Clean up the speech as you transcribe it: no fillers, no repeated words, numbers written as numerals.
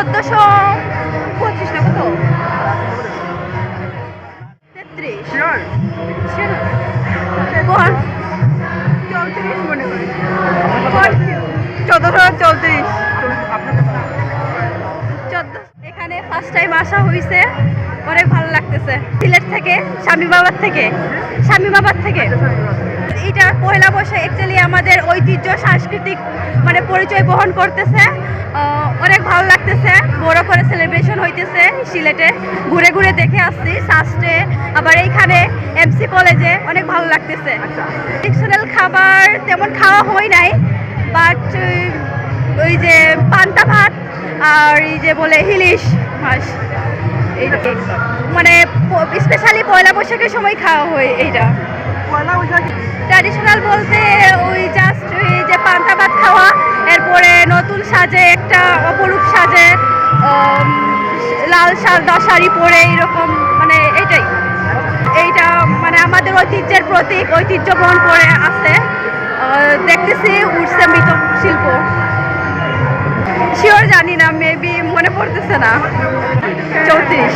1425 না কত 33 কোন 34 মনে করি 1434 এখানে ফার্স্ট টাইম আসা হয়েছে, অনেক ভালো লাগতেছে। সিলেট থেকে স্বামীবাবার থেকে এটা পয়লা বৈশাখ অ্যাকচুয়ালি আমাদের ঐতিহ্য সাংস্কৃতিক মানে পরিচয় বহন করতেছে। অনেক ভালো লাগতেছে, বড় করে সেলিব্রেশন হইতেছে সিলেটে। ঘুরে ঘুরে দেখে আসছি সাস্টে, আবার এইখানে এমসি কলেজে, অনেক ভালো লাগতেছে। ট্রেডিশনাল খাবার তেমন খাওয়া হয় নাই, বাট ওই যে পান্তা ভাত আর এই যে বলে ইলিশ মাছ, এইটা মানে স্পেশালি পয়লা বৈশাখের সময় খাওয়া হয়। এইটা পয়লা বৈশাখ ট্র্যাডিশনাল বলতে ওই জাস্ট ওই যে পান্তা ভাত খাওয়া, এরপরে নতুন সাজে একটা অপরূপ সাজে লাল শাড়ি পরে এইরকম, মানে এইটা মানে আমাদের ঐতিহ্যের প্রতীক, ঐতিহ্য বহন করে আছে। দেখতেছি উঠছে মৃত শিল্প, শিওর জানি না, মেবি মনে পড়তেছে না। 34